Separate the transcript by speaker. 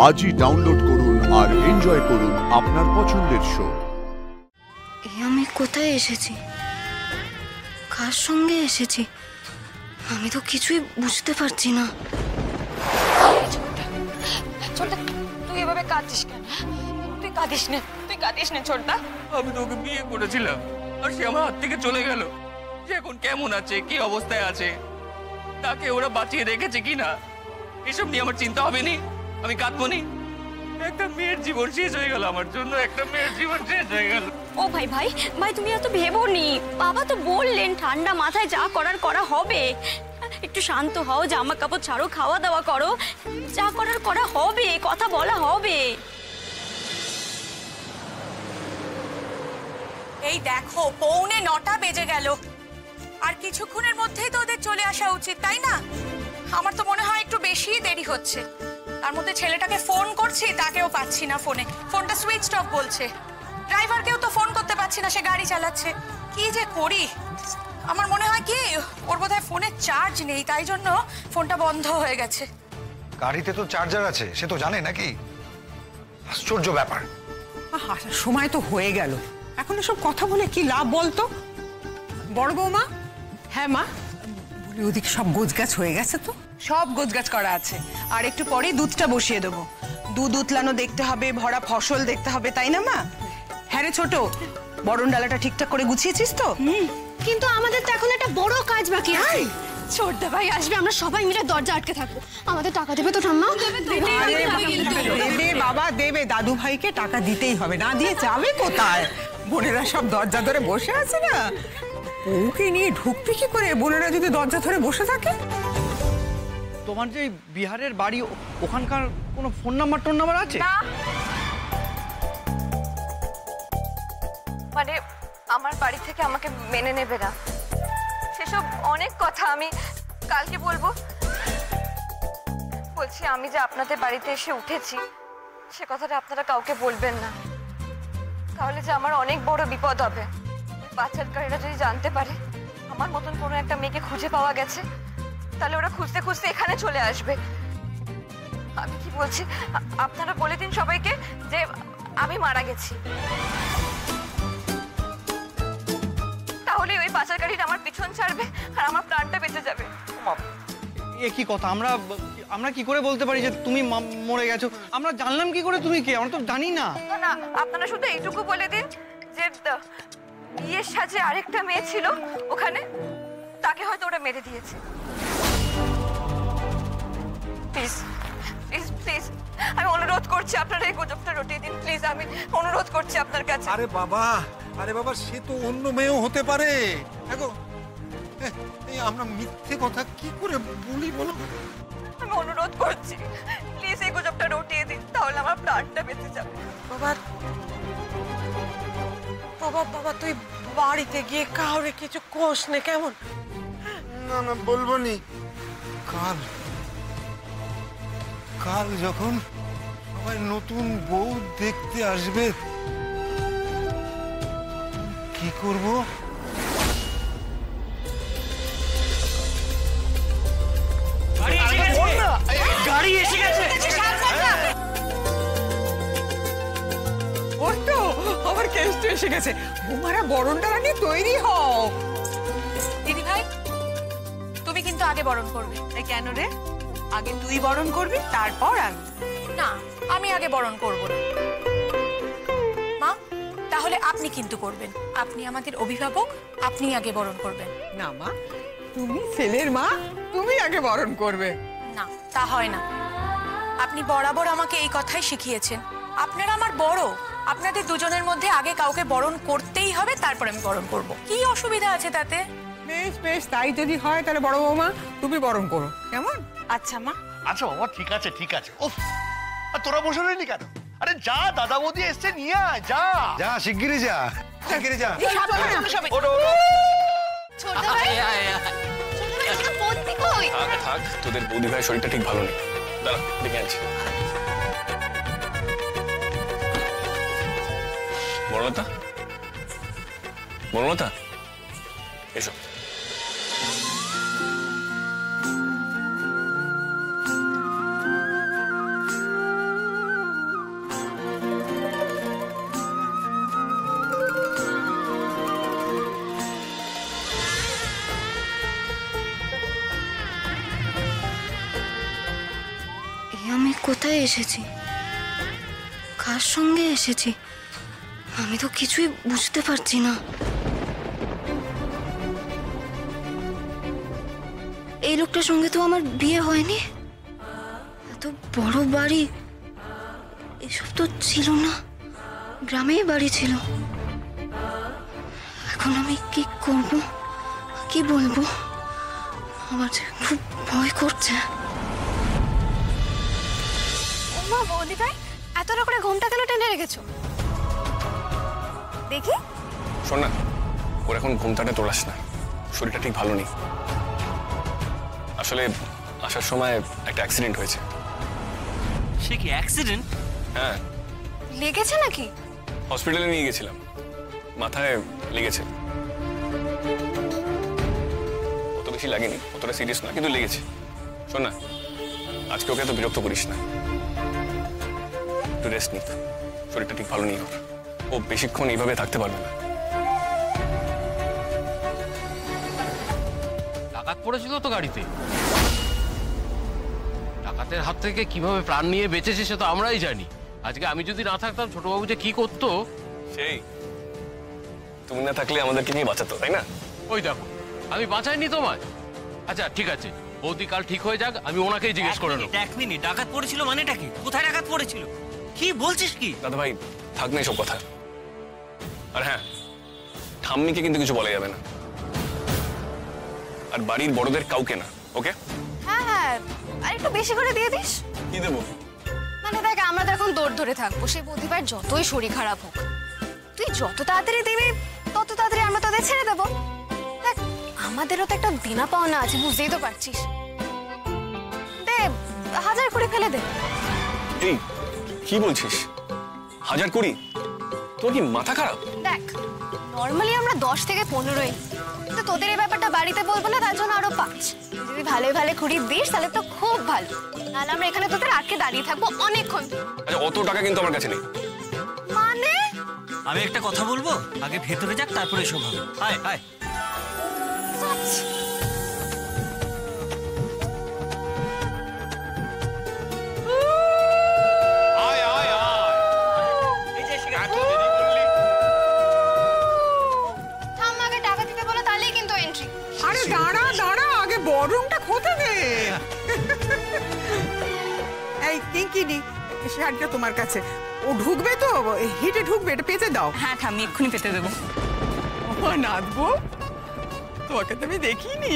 Speaker 1: আজই ডাউনলোড করুন আর এনজয় করুন আপনার পছন্দের শো।
Speaker 2: আমি কোথায় এসেছি, কার সঙ্গে এসেছি, আমি তো কিছুই বুঝতে পারছি না।
Speaker 3: ছোটদা, তুই এভাবে কাঁদছিস কেন? তুই কাঁদিস নে ছোটদা।
Speaker 4: আমি তো ওকে বিয়ে করেছিলাম আর সে আমার হাত থেকে চলে গেল। সে এখন কেমন আছে, কি অবস্থায় আছে, তাকে ওরা বাঁচিয়ে রেখেছে কিনা, এসব নিয়ে আমার চিন্তা হবে নি? আমি কাঁদবো নি? একটা মেয়ের জীবন শেষ হয়ে গেল আমার জন্য, একটা মেয়ের জীবন শেষ হয়ে গেল।
Speaker 3: ও ভাই ভাই ভাই, তুমি এত ভেবো নি। বাবা তো বললেন ঠান্ডা মাথায় যা করার করা হবে। একটু শান্ত হও, জামা কাপড় ছাড়ো, খাওয়া দাওয়া করো, যা করার করা হবে, কথা বলা হবে।
Speaker 5: এই দেখো, 8:45 বেজে গেল, আর কিছুক্ষণের মধ্যেই তো ওদের চলে আসা উচিত, তাই না? আমার তো মনে হয় একটু বেশি দেরি হচ্ছে। তার মধ্যে ছেলেটাকে ফোন করছি, তাকেও পাচ্ছি না ফোনে, ফোনটা সুইচ অফ বলছে। ড্রাইভারকেও তো ফোন করতে পারছি না, সে গাড়ি চালাচ্ছে। কি যে করি, আমার মনে হয় কি ওর বোধহয় ফোনে চার্জ নেই, তাই জন্য ফোনটা বন্ধ হয়ে গেছে।
Speaker 6: গাড়িতে তো চার্জার আছে, সে তো জানে নাকি? আশ্চর্য ব্যাপার।
Speaker 7: সময় তো হয়ে গেল, এখন এসব কথা বলে কি লাভ বলতো? বড় বৌমা? হ্যাঁ মা বলি, ওদিকে সব গোছগাছ হয়ে গেছে তো?
Speaker 8: সব গোছগাছ করা আছে, আর একটু পরে দুধটা বসিয়ে দেবো। দুধ উতলানো দেখতে হবে, ভরা ফসল দেখতে হবে, তাই না মা? হ্যাঁ রে ছোট, বরণ ডালাটা ঠিকঠাক করে গুছিয়েছিস তো?
Speaker 2: কিন্তু আমাদের তো এখন একটা বড় কাজ বাকি আছে।
Speaker 3: ছোটদা ভাই আসবে, আমরা সবাই মিলে দরজা আটকে থাকবো।
Speaker 2: আমাদের টাকা দেবে তো ঠাম্মা?
Speaker 7: দেবে বাবা দেবে, দাদু ভাইকে টাকা দিতেই হবে, না দিয়ে যাবে কোথায়? বোনেরা সব দরজা ধরে বসে আছে না, ওকে নিয়ে ঢুকবে কি করে বোনেরা যদি দরজা ধরে বসে থাকে?
Speaker 9: তোমার যে বিহারের বাড়ি, ওখানকার কোনো ফোন নাম্বার টোন নাম্বার আছে?
Speaker 3: মানে আমার বাড়ি থেকে আমাকে মেনে নেবে না, সেসব অনেক কথা আমি কালকে বলবো। বলছি, আমি যে আপনাদের বাড়িতে এসে উঠেছি সে কথাটা আপনারা কাউকে বলবেন না, তাহলে যে আমার অনেক বড় বিপদ হবে। পাচারকারীরা যদি জানতে পারে আমার মতন কোনো একটা মেয়েকে খুঁজে পাওয়া গেছে, তাহলে ওরা খুঁজতে খুঁজতে এখানে চলে আসবে। আমি কি বলছি, আপনারা বলে দিন সবাইকে যে আমি মারা গেছি, তাহলে ওই পাচারকারীরা আমার পিছন ছাড়বে আর আমার প্রাণটা বেঁচে যাবে।
Speaker 9: এ কি কথা? আমরা কি করে বলতে পারি যে তুমি মরে গেছো? আমরা জানলাম কি করে তুমি কে? আমরা তো জানি না।
Speaker 3: না, আপনারা শুধু এইটুকু বলে দিন যে বিয়ের সাজে আরেকটা মেয়ে ছিল ওখানে, তাকে হয়তো ওরা মেরে দিয়েছে। প্লিজ প্লিজ প্লিজ, আমি অনুরোধ করছি আপনারা এই গুজবটা রটিয়ে দিন প্লিজ, আমি অনুরোধ করছি আপনার কাছে।
Speaker 10: আরে বাবা সে তো অন্য মেয়েও হতে পারে। দেখো, আমরা মিথ্যে কথা কি করে বলি বলো?
Speaker 3: আমি অনুরোধ করছি প্লিজ এই গুজবটা রটিয়ে দিন, তাহলে আমার প্রাণটা বেঁচে যাবে।
Speaker 5: বাবা বাবা বাবা, তুই বাড়িতে গিয়ে কাউরে কিছু কোষ নে, কেমন?
Speaker 10: না না, বলবো নি। কাল যখন সবাই নতুন বউ দেখতে আসবে, কি করব?
Speaker 4: গাড়ি এসে গেছে।
Speaker 7: ওই তো আমার কেষ্ট এসে গেছে। বৌমারা বরণ ডালা নিয়ে তৈরি হও।
Speaker 5: দিদি ভাই, তুমি কিন্তু আগে বরণ করবে।
Speaker 8: কেন রে? আগে তুই বরণ করবি, তারপর আমি?
Speaker 5: না, আমি আগে বরণ করব না। মা, তাহলে আপনি কিন্তু করবেন। আপনি আমাদের অভিভাবক, আপনি আগে বরণ করবেন।
Speaker 7: না মা, তুমি ছেলের মা, তুমি আগে বরণ করবে।
Speaker 5: না, তা হয় না। আপনি বরাবর আমাকে এই কথাই শিখিয়েছেন। আপনারা আমার বড়, আপনাদের দুজনের মধ্যে আগে কাউকে বরণ করতেই হবে, তারপর আমি বরণ করব। কি অসুবিধা আছে তাতে?
Speaker 7: বেশ বেশ, তাই যদি হয় তাহলে বড় বৌমা তুমি বরণ করো, কেমন?
Speaker 5: আচ্ছা মা।
Speaker 11: আচ্ছা বাবা, ঠিক আছে ঠিক আছে। ওফ, আর তোরা বসে রইলি কেন? আরে যা, দাদা বৌদি এসছে, নিয়ে আয়, যা
Speaker 6: যা শিগগিরই যা, শিগগিরই যা।
Speaker 4: থাক, তোদের বৌদি ভাইয়ের শরীরটা ঠিক ভালো নেই, দাঁড়া দেখে আনছি। বড়লতা, বড়লতা এসো।
Speaker 2: আমি কোথায় এসেছি? কার সঙ্গে এসেছি? আমি তো কিছুই বুঝতে পারছি না। এই লোকটার সঙ্গে তো আমার বিয়ে হয়নি। এত বড় বাড়ি, এসব তো ছিল না। গ্রামেই বাড়ি ছিল। এখন আমি কি করব, কি বলবো? আমার যে খুব ভয় করছে।
Speaker 3: ওমা বৌদি ভাই, এতটা করে ঘুমটা কেন টেনে রেখেছো? দেখি।
Speaker 12: শোন না, ওর এখন ঘুমটাটা তোলাস না, শরীরটা ঠিক ভালো নেই। আসলে আসার সময় একটা অ্যাক্সিডেন্ট হয়েছে।
Speaker 13: সে কি অ্যাক্সিডেন্ট?
Speaker 12: হ্যাঁ,
Speaker 3: লেগেছে নাকি?
Speaker 12: হসপিটালে নিয়ে গেছিলাম, মাথায় লেগেছে। অত বেশি লাগেনি, অতটা সিরিয়াস না, কিন্তু লেগেছে। শোন না, আজকে ওকে এত বিরক্ত করিস না, একটু রেস্ট নিত। শরীরটা ঠিক ভালো নেই ওর, ও বেশিক্ষণ এইভাবে থাকতে পারবে না।
Speaker 14: ডাকাত পড়েছিল তো গাড়িতে, ডাকাতের হাত থেকে কিভাবে প্রাণ নিয়ে বেঁচেছে সে তো আমরাই জানি। আজকে আমি যদি না থাকতাম ছোটবাবু যে কি করতো।
Speaker 12: সেই তুমি না থাকলে আমাদেরকে নিয়ে বাঁচাতো, তাই না?
Speaker 14: ওই দেখো, আমি বাঁচাইনি তোমায়। আচ্ছা ঠিক আছে, বৌদি কাল ঠিক হয়ে যাক, আমি ওনাকেই জিজ্ঞেস করে নেবো।
Speaker 13: এক মিনিট, ডাকাত পড়েছিল মানেটা কি? কোথায় ডাকাত পড়েছিল? কি বলছিস কি?
Speaker 12: দাদা ভাই থাক না এসব কথা। আর হ্যাঁ, ঠাম্মিকে কিন্তু কিছু বলা যাবে না, আর বাড়ির বড়দের কাউকে না, ওকে?
Speaker 3: হ্যাঁ হ্যাঁ, আর একটু বেশি করে দিয়ে দিস।
Speaker 12: কি দেবো?
Speaker 3: মানে দেখ, আমরা তো এখন দৌড় ধরে থাকবো, সেই বৌদি ভাইয়ের যতই শরীর খারাপ হোক, তুই যত তাড়াতাড়ি দিবি তত তাড়াতাড়ি আমরা তোদের ছেড়ে দেবো। দেখ, আমাদেরও তো একটা দেনা পাওনা আছে, বুঝতেই তো পারছিস। দে, 1000 করে ফেলে দে।
Speaker 12: এই কি বলছিস? 1000 কোটি? তোর কি মাথা খারাপ?
Speaker 3: দেখ, নর্মালি আমরা 10 থেকে 15ই, কিন্তু তোদের এই ব্যাপারটা বাড়িতে বলবো না, তার জন্য আরো 5। যদি ভালো ভালো কুড়ি দিস তাহলে তো খুব ভালো, নাহলে আমরা এখানে তোদের আটকে দাঁড়িয়ে থাকবো অনেকক্ষণ।
Speaker 12: আচ্ছা, অত টাকা কিন্তু আমার কাছে নেই।
Speaker 3: মানে?
Speaker 13: আমি একটা কথা বলবো, আগে ভেতরে যাক, তারপরে এসব হবে। আয় আয়।
Speaker 3: ঠাম্মাকে টাকা দিতে বলো, তাহলেই কিন্তু এন্ট্রি।
Speaker 7: আরে দাঁড়া দাঁড়া, আগে বরংটা খোতে দে। এই কিঙ্কিনি, শাড়িটা তোমার কাছে। ও ঢুকবে তো, হিটে ঢুকবে, এটা পেতে দাও।
Speaker 5: হ্যাঁ ঠাম্মি, এক্ষুনি পেতে দেবো।
Speaker 7: ও নাচবো, তোমাকে তো আমি দেখিনি।